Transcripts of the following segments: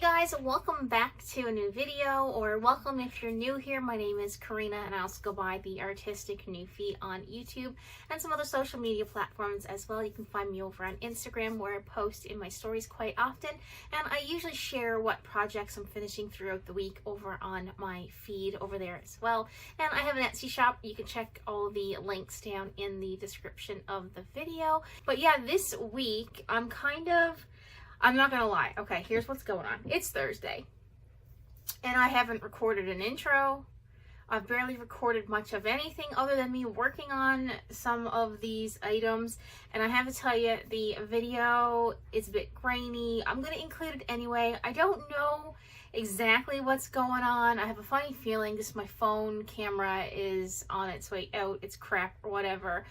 guys, welcome back to a new video, or welcome if you're new here. My name is Karina and I also go by the Artistic New Feet on YouTube and some other social media platforms as well. You can find me over on Instagram where I post in my stories quite often, and I usually share what projects I'm finishing throughout the week over on my feed over there as well. And I have an Etsy shop. You can check all the links down in the description of the video. But yeah, this week I'm not gonna lie. Okay, here's what's going on. It's Thursday, and I haven't recorded an intro. I've barely recorded much of anything other than me working on some of these items, and I have to tell you, the video is a bit grainy. I'm gonna include it anyway. I don't know exactly what's going on. I have a funny feeling just my phone camera is on its way out. It's crap or whatever.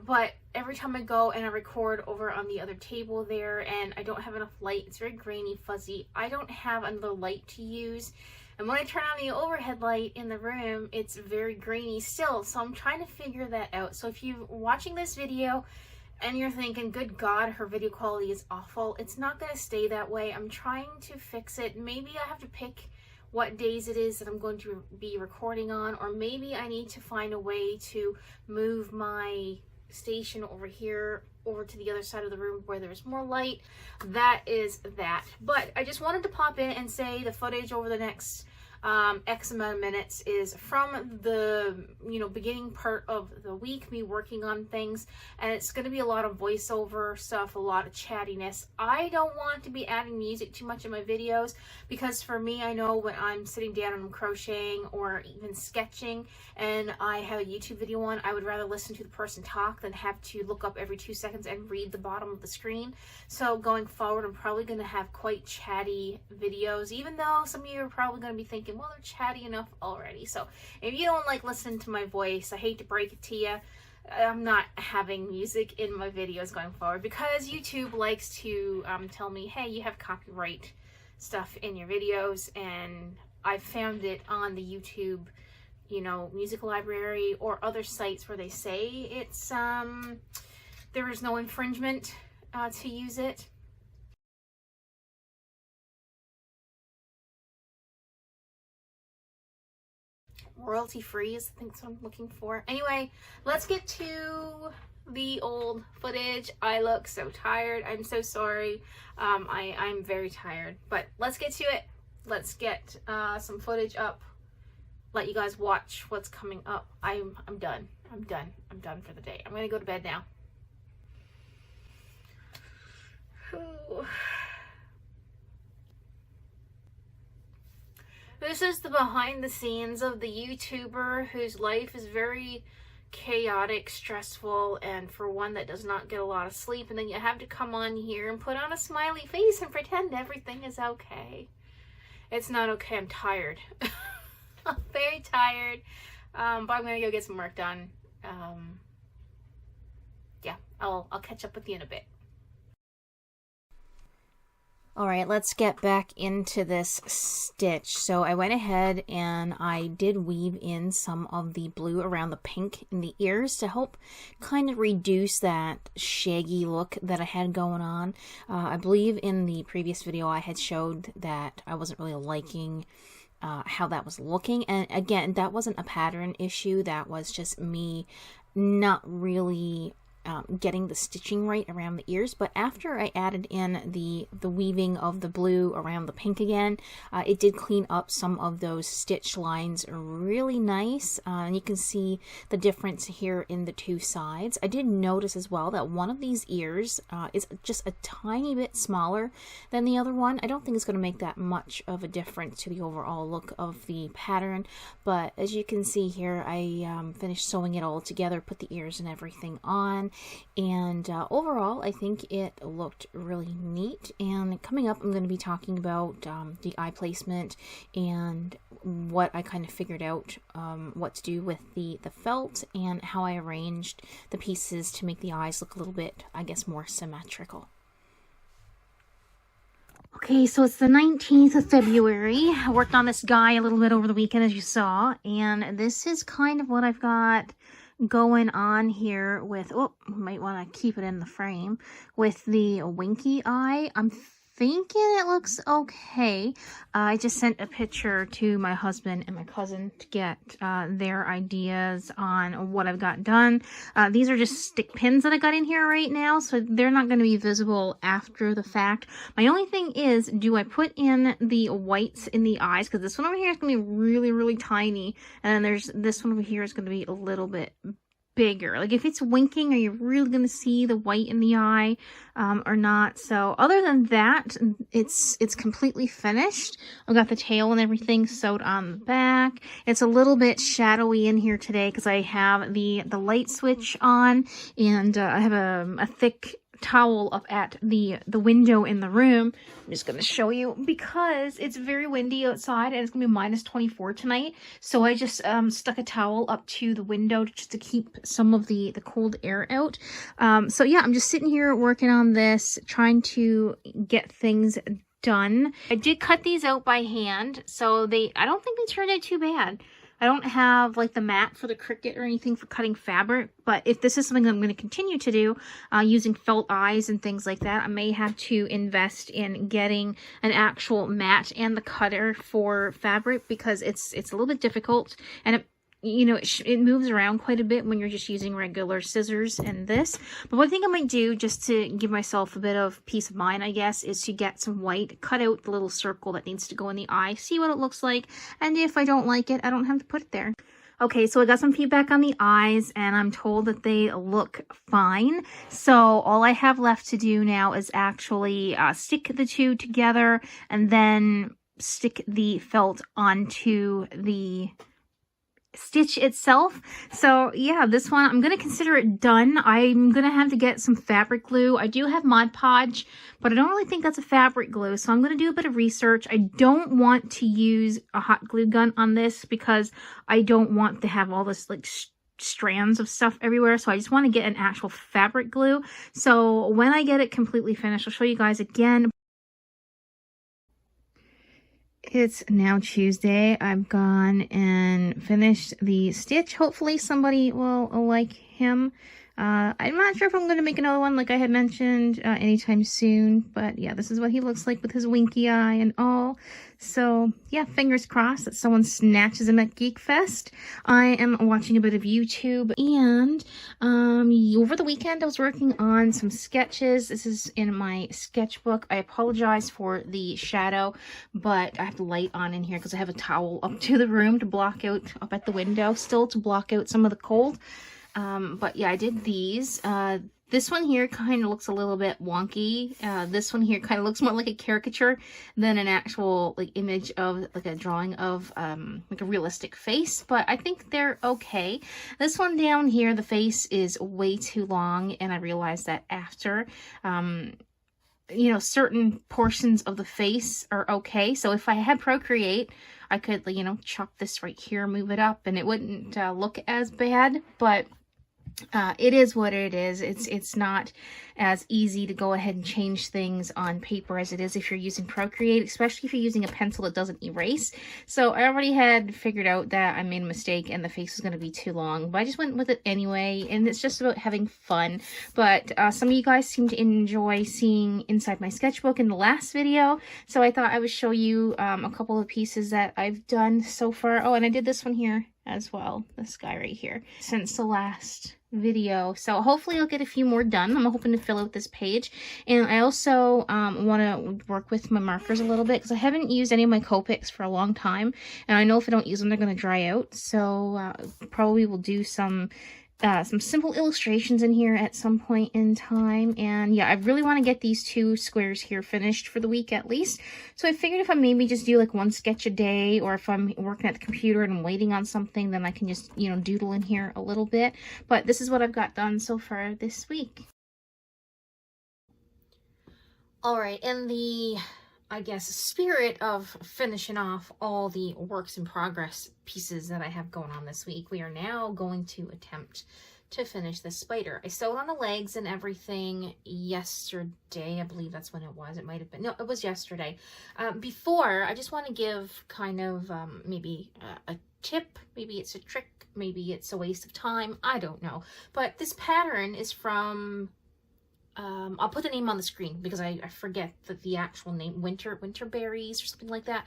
But every time I go and I record over on the other table there and I don't have enough light, it's very grainy, fuzzy. I don't have another light to use. And when I turn on the overhead light in the room, it's very grainy still. So I'm trying to figure that out. So if you're watching this video and you're thinking, good God, her video quality is awful, it's not going to stay that way. I'm trying to fix it. Maybe I have to pick what days it is that I'm going to be recording on, or maybe I need to find a way to move my station over here over to the other side of the room where there's more light. That is that. But I just wanted to pop in and say the footage over the next X amount of minutes is from the beginning part of the week, me working on things, and it's going to be a lot of voiceover stuff, a lot of chattiness. I don't want to be adding music too much in my videos, because for me, I know when I'm sitting down and I'm crocheting or even sketching and I have a YouTube video on, I would rather listen to the person talk than have to look up every 2 seconds and read the bottom of the screen. So going forward, I'm probably going to have quite chatty videos, even though some of you are probably going to be thinking, well, they're chatty enough already. So if you don't like listening to my voice, I hate to break it to you, I'm not having music in my videos going forward, because YouTube likes to tell me, hey, you have copyright stuff in your videos, and I found it on the YouTube music library or other sites where they say it's there is no infringement to use it. Royalty free is I think what I'm looking for. Anyway, let's get to the old footage. I look so tired. I'm so sorry. I'm very tired, but let's get to it. Let's get some footage up. Let you guys watch what's coming up. I'm done. I'm done for the day. I'm gonna go to bed now. Ooh. This is the behind the scenes of the YouTuber whose life is very chaotic, stressful, and for one that does not get a lot of sleep, and then you have to come on here and put on a smiley face and pretend everything is okay. It's not okay. I'm tired. I'm very tired, but I'm gonna go get some work done. Yeah, I'll catch up with you in a bit. All right, let's get back into this stitch. So I went ahead and I did weave in some of the blue around the pink in the ears to help kind of reduce that shaggy look that I had going on. I believe in the previous video I had showed that I wasn't really liking how that was looking. And again, that wasn't a pattern issue. That was just me not really getting the stitching right around the ears. But after I added in the weaving of the blue around the pink again, it did clean up some of those stitch lines really nice, and you can see the difference here in the two sides. I did notice as well that one of these ears is just a tiny bit smaller than the other one. I don't think it's going to make that much of a difference to the overall look of the pattern, but as you can see here, I finished sewing it all together, put the ears and everything on. And overall, I think it looked really neat. And coming up, I'm going to be talking about the eye placement and what I kind of figured out what to do with the felt and how I arranged the pieces to make the eyes look a little bit, I guess, more symmetrical. Okay, so it's the 19th of February. I worked on this guy a little bit over the weekend, as you saw, and this is kind of what I've got going on here with, oh, might want to keep it in the frame, with the winky eye. I'm thinking it looks okay. I just sent a picture to my husband and my cousin to get their ideas on what I've got done. These are just stick pins that I got in here right now, so they're not going to be visible after the fact. My only thing is, do I put in the whites in the eyes? Because this one over here is going to be really, really tiny, and then there's this one over here is going to be a little bit bigger. Like, if it's winking, are you really going to see the white in the eye or not? So other than that, it's completely finished. I've got the tail and everything sewed on the back. It's a little bit shadowy in here today because I have the light switch on, and I have a thick towel up at the window in the room. I'm just going to show you because it's very windy outside and it's going to be minus 24 tonight. So I just stuck a towel up to the window just to keep some of the cold air out. So yeah, I'm just sitting here working on this, trying to get things done. I did cut these out by hand, so I don't think they turned out too bad. I don't have like the mat for the Cricut or anything for cutting fabric, but if this is something I'm going to continue to do using felt eyes and things like that, I may have to invest in getting an actual mat and the cutter for fabric, because it's a little bit difficult, and it moves around quite a bit when you're just using regular scissors and this. But one thing I might do, just to give myself a bit of peace of mind, I guess, is to get some white, cut out the little circle that needs to go in the eye, see what it looks like, and if I don't like it, I don't have to put it there. Okay, so I got some feedback on the eyes, and I'm told that they look fine. So all I have left to do now is actually stick the two together and then stick the felt onto the stitch itself. So yeah, this one, I'm going to consider it done. I'm going to have to get some fabric glue. I do have Mod Podge, but I don't really think that's a fabric glue, so I'm going to do a bit of research. I don't want to use a hot glue gun on this because I don't want to have all this like strands of stuff everywhere, so I just want to get an actual fabric glue. So when I get it completely finished, I'll show you guys again. It's now Tuesday. I've gone and finished the stitch. Hopefully somebody will like him. I'm not sure if I'm going to make another one like I had mentioned anytime soon, but yeah, this is what he looks like with his winky eye and all. So yeah, fingers crossed that someone snatches him at Geek Fest. I am watching a bit of YouTube, and over the weekend I was working on some sketches. This is in my sketchbook. I apologize for the shadow, but I have the light on in here because I have a towel up to the room to block out, up at the window still, to block out some of the cold. But yeah, I did these. This one here kind of looks a little bit wonky. This one here kind of looks more like a caricature than an actual like image of like a drawing of like a realistic face, but I think they're okay. This one down here, the face is way too long, and I realized that after. Certain portions of the face are okay. So if I had Procreate, I could, chop this right here, move it up, and it wouldn't look as bad, but it is what it is. It's not as easy to go ahead and change things on paper as it is if you're using Procreate, especially if you're using a pencil that doesn't erase. So I already had figured out that I made a mistake and the face was going to be too long, but I just went with it anyway, and it's just about having fun. But some of you guys seem to enjoy seeing inside my sketchbook in the last video, so I thought I would show you a couple of pieces that I've done so far. Oh, and I did this one here as well, this guy right here, since the last video. So hopefully I'll get a few more done. I'm hoping to fill out this page, and I also want to work with my markers a little bit because I haven't used any of my Copics for a long time, and I know if I don't use them they're going to dry out. So probably will do some simple illustrations in here at some point in time. And yeah, I really want to get these two squares here finished for the week at least. So I figured if I maybe just do like one sketch a day, or if I'm working at the computer and I'm waiting on something, then I can just, doodle in here a little bit. But this is what I've got done so far this week. All right, in the, I guess, spirit of finishing off all the works in progress pieces that I have going on this week, we are now going to attempt to finish this spider. I sewed on the legs and everything yesterday. I believe that's when it was. It might have been. No, it was yesterday. Before, I just want to give kind of maybe a tip. Maybe it's a trick. Maybe it's a waste of time. I don't know. But this pattern is from I'll put the name on the screen because I forget the actual name, Winterberries or something like that.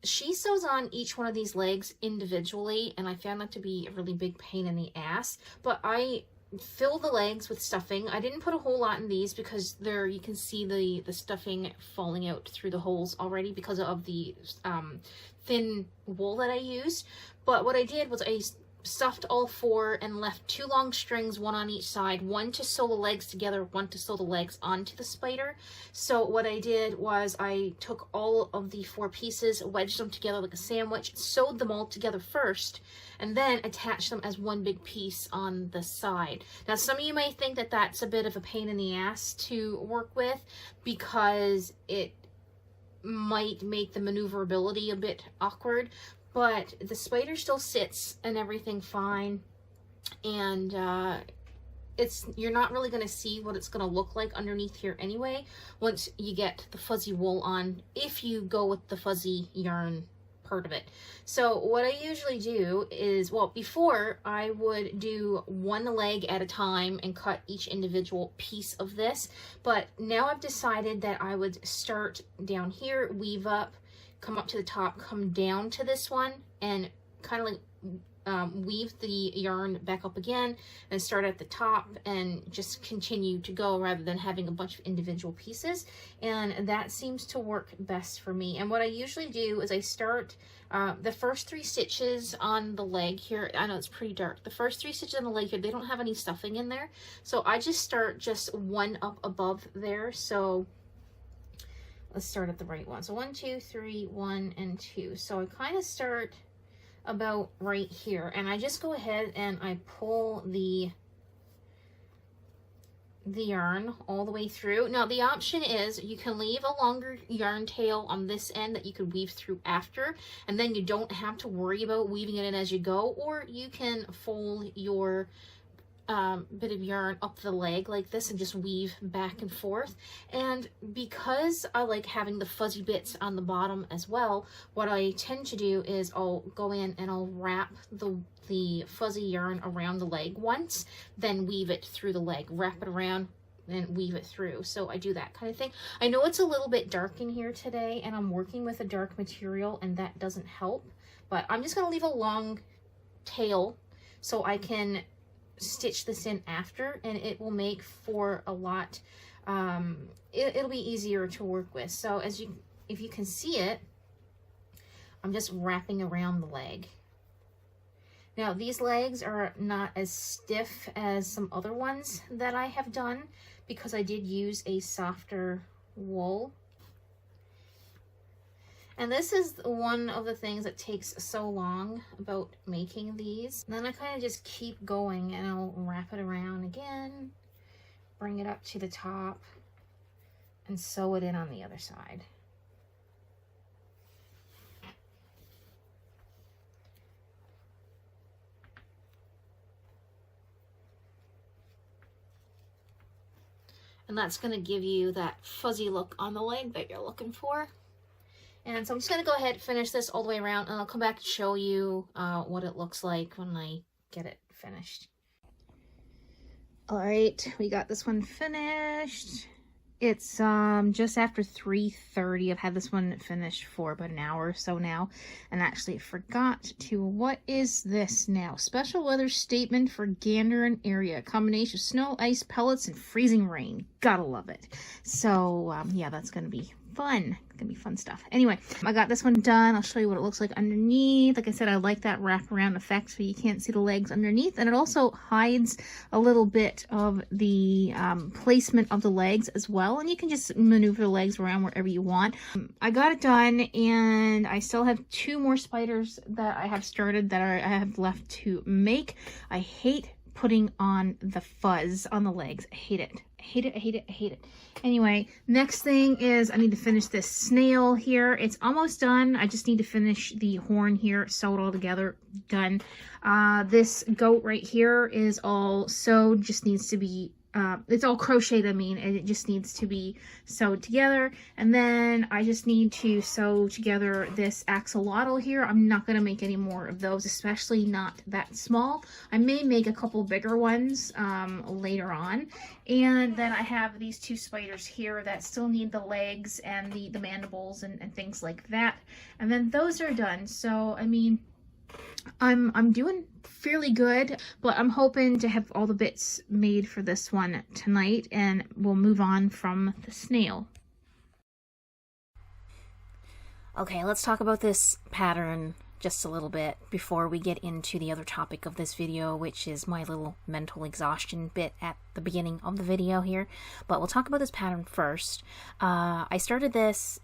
She sews on each one of these legs individually, and I found that to be a really big pain in the ass. But I fill the legs with stuffing. I didn't put a whole lot in these because there you can see the stuffing falling out through the holes already because of the thin wool that I used. But what I did was I stuffed all 4 and left 2 long strings, one on each side, one to sew the legs together, one to sew the legs onto the spider. So what I did was I took all of the 4 pieces, wedged them together like a sandwich, sewed them all together first, and then attached them as one big piece on the side. Now some of you may think that that's a bit of a pain in the ass to work with because it might make the maneuverability a bit awkward, but the spider still sits and everything fine, and you're not really going to see what it's going to look like underneath here anyway once you get the fuzzy wool on, if you go with the fuzzy yarn part of it. So what I usually do is, well, before I would do one leg at a time and cut each individual piece of this, but now I've decided that I would start down here, weave up, come up to the top, come down to this one, and kind of like weave the yarn back up again and start at the top and just continue to go rather than having a bunch of individual pieces. And that seems to work best for me. And what I usually do is I start the first 3 stitches on the leg here. I know it's pretty dark. The first 3 stitches on the leg here, they don't have any stuffing in there. So I just start just one up above there. So let's start at the right one. So 1, 2, 3, 1, and 2. So I kind of start about right here, and I just go ahead and I pull the yarn all the way through. Now the option is you can leave a longer yarn tail on this end that you could weave through after, and then you don't have to worry about weaving it in as you go, or you can fold your bit of yarn up the leg like this and just weave back and forth. And because I like having the fuzzy bits on the bottom as well, what I tend to do is I'll go in and I'll wrap the fuzzy yarn around the leg once, then weave it through the leg, wrap it around and weave it through. So I do that kind of thing. I know it's a little bit dark in here today and I'm working with a dark material and that doesn't help, but I'm just going to leave a long tail so I can stitch this in after, and it will make for a lot it'll be easier to work with. So if you can see it, I'm just wrapping around the leg. Now these legs are not as stiff as some other ones that I have done because I did use a softer wool. And this is one of the things that takes so long about making these. And then I kind of just keep going and I'll wrap it around again, bring it up to the top, and sew it in on the other side. And that's going to give you that fuzzy look on the leg that you're looking for. And so I'm just going to go ahead and finish this all the way around, and I'll come back and show you what it looks like when I get it finished. All right, we got this one finished. It's just after 3:30. I've had this one finished for about an hour or so now, and actually forgot to, what is this now? Special weather statement for Gander area. Combination of snow, ice, pellets, and freezing rain. Gotta love it. So yeah, that's gonna be fun. Gonna be fun stuff. Anyway, I got this one done. I'll show you what it looks like underneath. Like I said, I like that wraparound effect so you can't see the legs underneath, and it also hides a little bit of the placement of the legs as well, and you can just maneuver the legs around wherever you want. I got it done, and I still have 2 more spiders that I have started that I have left to make. I hate putting on the fuzz on the legs. I hate it. I hate it. I hate it. I hate it. Anyway, next thing is I need to finish this snail here. It's almost done. I just need to finish the horn here, sew it all together, done. This goat right here is all sewed, just needs to be it's all crocheted, I mean, and it just needs to be sewed together. And then I just need to sew together this axolotl here. I'm not going to make any more of those, especially not that small. I may make a couple bigger ones later on. And then I have these two spiders here that still need the legs and the mandibles and things like that. And then those are done. So, I mean, I'm doing fairly good, but I'm hoping to have all the bits made for this one tonight, and we'll move on from the snail. Okay, let's talk about this pattern just a little bit before we get into the other topic of this video, which is my little mental exhaustion bit at the beginning of the video here. But we'll talk about this pattern first. I started this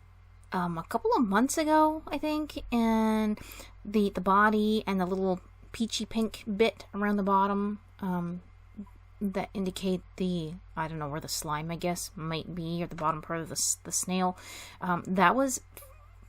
a couple of months ago, I think, and the body and the little peachy pink bit around the bottom that indicate the, I don't know where the slime, I guess, might be, or the bottom part of the snail, that was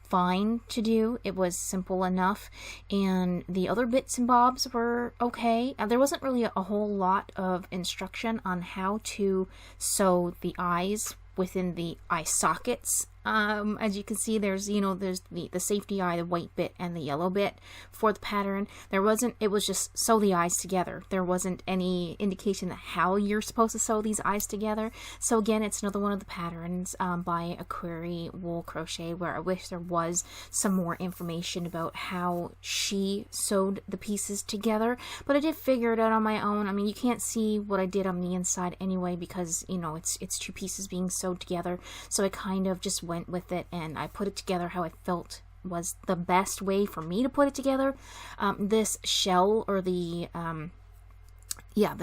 fine to do. It was simple enough, and the other bits and bobs were okay. There wasn't really a whole lot of instruction on how to sew the eyes within the eye sockets. As you can see, there's the safety eye, the white bit, and the yellow bit for the pattern. It was just sew the eyes together. There wasn't any indication that how you're supposed to sew these eyes together. So again, it's another one of the patterns by Aquari Wool Crochet, where I wish there was some more information about how she sewed the pieces together. But I did figure it out on my own. I mean, you can't see what I did on the inside anyway, because, you know, it's two pieces being sewed together. So I kind of just went with it, and I put it together how I felt was the best way for me to put it together. This shell, or the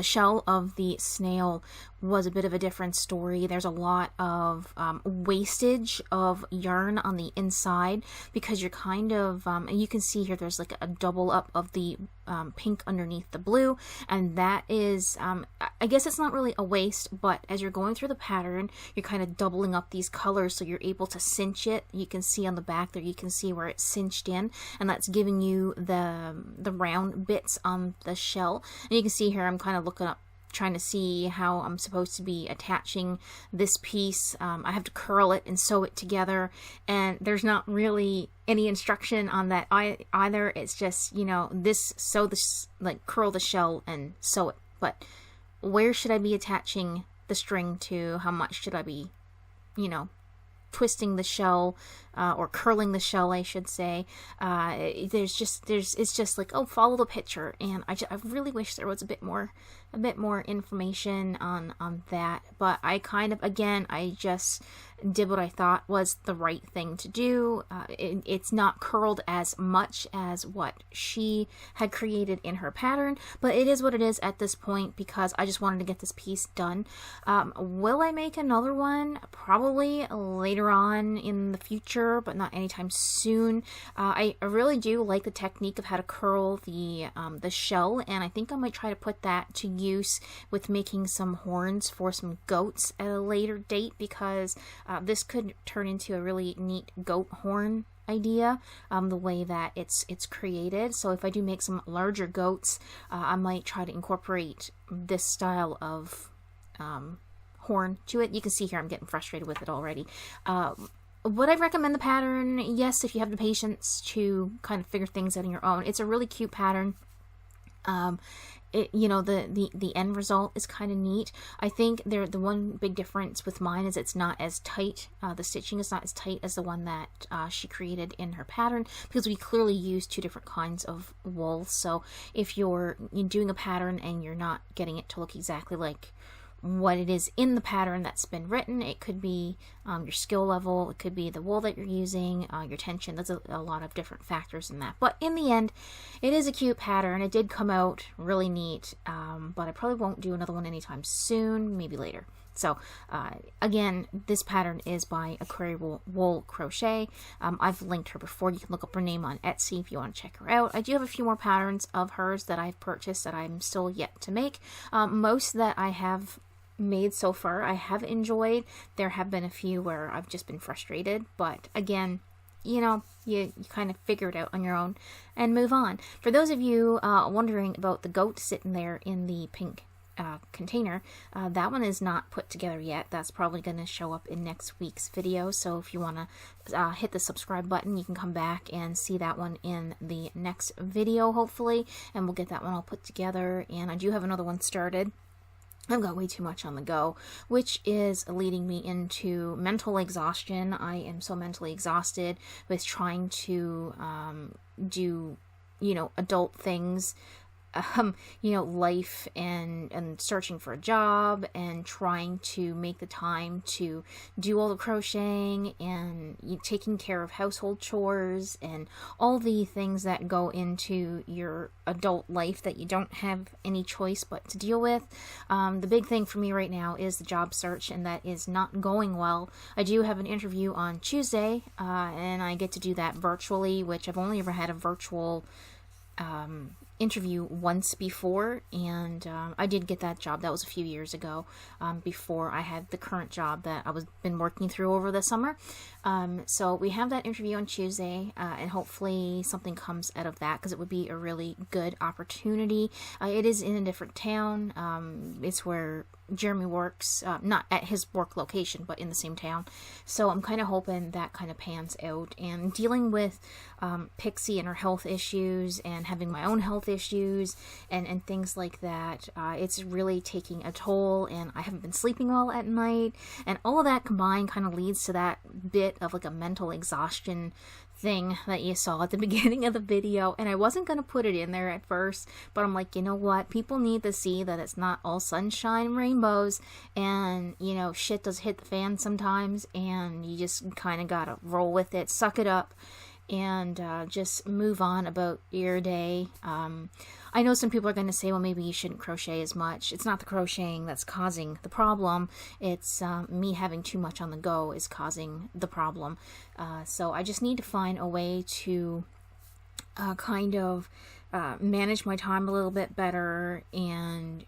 shell of the snail, was a bit of a different story. There's a lot of wastage of yarn on the inside, because you're kind of, and you can see here there's like a double up of the pink underneath the blue, and that is, I guess it's not really a waste, but as you're going through the pattern, you're kind of doubling up these colors so you're able to cinch it. You can see on the back there, you can see where it's cinched in, and that's giving you the round bits on the shell. And you can see here, I'm kind of looking up, trying to see how I'm supposed to be attaching this piece. I have to curl it and sew it together, and there's not really any instruction on that either. It's just, you know, sew this, like, curl the shell and sew it. But where should I be attaching the string to? How much should I be, you know, twisting the shell, or curling the shell, I should say. It's just like, oh, follow the picture, and I really wish there was a bit more information on that. But I kind of, again, I just did what I thought was the right thing to do. It's not curled as much as what she had created in her pattern, but it is what it is at this point, because I just wanted to get this piece done. Will I make another one? Probably later on in the future, but not anytime soon. I really do like the technique of how to curl the shell, and I think I might try to put that to use with making some horns for some goats at a later date, because this could turn into a really neat goat horn idea, the way that it's created. So if I do make some larger goats, I might try to incorporate this style of horn to it. You can see here I'm getting frustrated with it already. Would I recommend the pattern? Yes, if you have the patience to kind of figure things out on your own. It's a really cute pattern. You know, the end result is kind of neat. I think the one big difference with mine is it's not as tight. The stitching is not as tight as the one that she created in her pattern, because we clearly use two different kinds of wool. So if you're doing a pattern and you're not getting it to look exactly like what it is in the pattern that's been written, it could be your skill level, it could be the wool that you're using, your tension. There's a lot of different factors in that. But in the end, it is a cute pattern. It did come out really neat, but I probably won't do another one anytime soon, maybe later. So again, this pattern is by Aquari Wool Crochet. I've linked her before. You can look up her name on Etsy if you want to check her out. I do have a few more patterns of hers that I've purchased that I'm still yet to make. Most that I have made so far I have enjoyed. There have been a few where I've just been frustrated, but again, you know, you kind of figure it out on your own and move on. For those of you wondering about the goat sitting there in the pink container. That one is not put together yet. That's probably going to show up in next week's video. So if you want to hit the subscribe button, you can come back and see that one in the next video, hopefully. And we'll get that one all put together. And I do have another one started. I've got way too much on the go, which is leading me into mental exhaustion. I am so mentally exhausted with trying to do, adult things, life and searching for a job and trying to make the time to do all the crocheting and taking care of household chores and all the things that go into your adult life that you don't have any choice but to deal with. The big thing for me right now is the job search, and that is not going well. I do have an interview on Tuesday, and I get to do that virtually, which I've only ever had a virtual interview once before, and I did get that job. That was a few years ago, before I had the current job that I was been working through over the summer. So we have that interview on Tuesday, and hopefully something comes out of that, because it would be a really good opportunity. It is in a different town. It's where Jeremy works, not at his work location, but in the same town. So I'm kind of hoping that kind of pans out. And dealing with Pixie and her health issues and having my own health issues and things like that, it's really taking a toll, and I haven't been sleeping well at night, and all of that combined kind of leads to that bit of like a mental exhaustion thing that you saw at the beginning of the video. And I wasn't going to put it in there at first, but I'm like, you know what, people need to see that it's not all sunshine and rainbows, and shit does hit the fan sometimes, and you just kind of gotta roll with it, suck it up, and just move on about your day. I know some people are going to say, well, maybe you shouldn't crochet as much. It's not the crocheting that's causing the problem. It's me having too much on the go is causing the problem. So I just need to find a way to manage my time a little bit better, and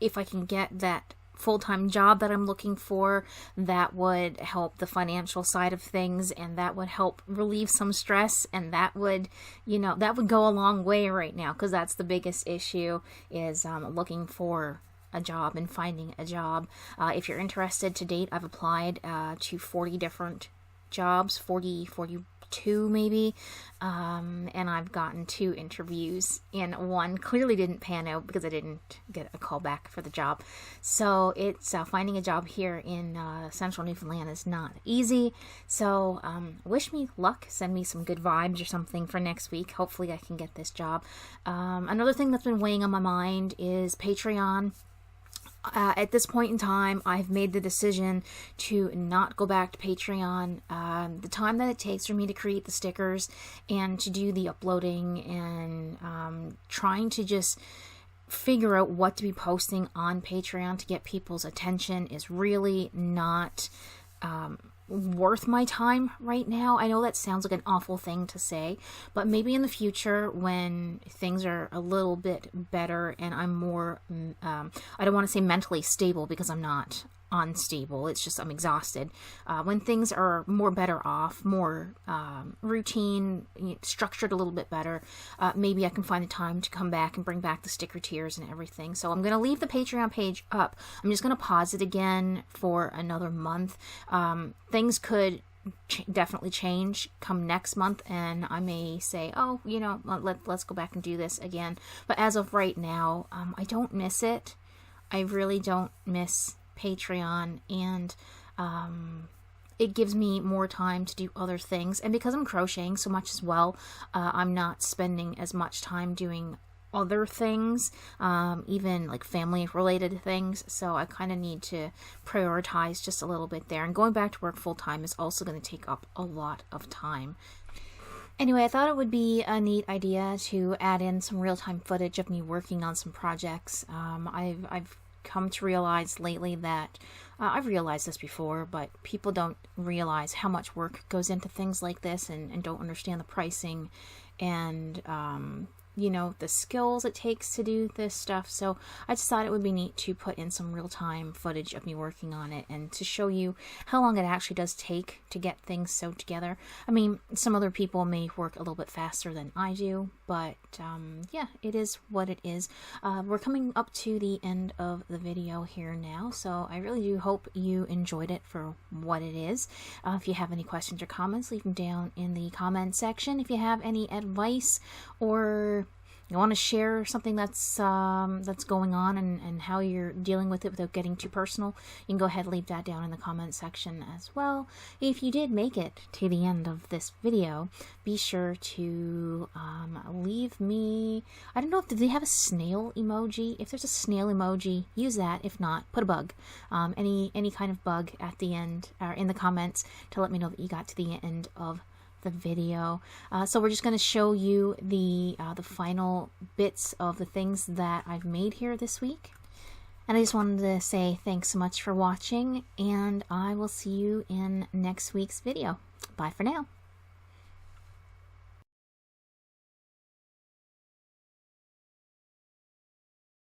if I can get that full-time job that I'm looking for, that would help the financial side of things, and that would help relieve some stress, and that would go a long way right now, because that's the biggest issue, is looking for a job and finding a job. If you're interested, to date I've applied to 40 different jobs, 42 maybe, and I've gotten 2 interviews, and one clearly didn't pan out because I didn't get a call back for the job. So it's finding a job here in central Newfoundland is not easy. So wish me luck, send me some good vibes or something for next week. Hopefully I can get this job. Another thing that's been weighing on my mind is Patreon. At this point in time, I've made the decision to not go back to Patreon. The time that it takes for me to create the stickers and to do the uploading and trying to just figure out what to be posting on Patreon to get people's attention is really not worth my time right now. I know that sounds like an awful thing to say, but maybe in the future when things are a little bit better and I'm more, I don't want to say mentally stable, because I'm not unstable, it's just I'm exhausted. When things are better off, more routine, structured a little bit better, maybe I can find the time to come back and bring back the sticker tiers and everything. So I'm going to leave the Patreon page up. I'm just going to pause it again for another month. Things could definitely change come next month, and I may say, oh, let's go back and do this again. But as of right now, I don't miss it. I really don't miss Patreon, and it gives me more time to do other things. And because I'm crocheting so much as well, I'm not spending as much time doing other things, even like family related things. So I kind of need to prioritize just a little bit there. And going back to work full time is also going to take up a lot of time. Anyway, I thought it would be a neat idea to add in some real-time footage of me working on some projects. I've come to realize lately that I've realized this before, but people don't realize how much work goes into things like this, and don't understand the pricing and you know, the skills it takes to do this stuff. So I just thought it would be neat to put in some real-time footage of me working on it and to show you how long it actually does take to get things sewed together. I mean, some other people may work a little bit faster than I do, but yeah, it is what it is. We're coming up to the end of the video here now, so I really do hope you enjoyed it for what it is. If you have any questions or comments, leave them down in the comment section. If you have any advice or you want to share something that's going on and how you're dealing with it without getting too personal, you can go ahead and leave that down in the comment section as well. If you did make it to the end of this video, be sure to leave me, I don't know, do they have a snail emoji? If there's a snail emoji, use that. If not, put a bug, any kind of bug at the end or in the comments to let me know that you got to the end of the video. So we're just going to show you the final bits of the things that I've made here this week. And I just wanted to say thanks so much for watching, and I will see you in next week's video. Bye for now.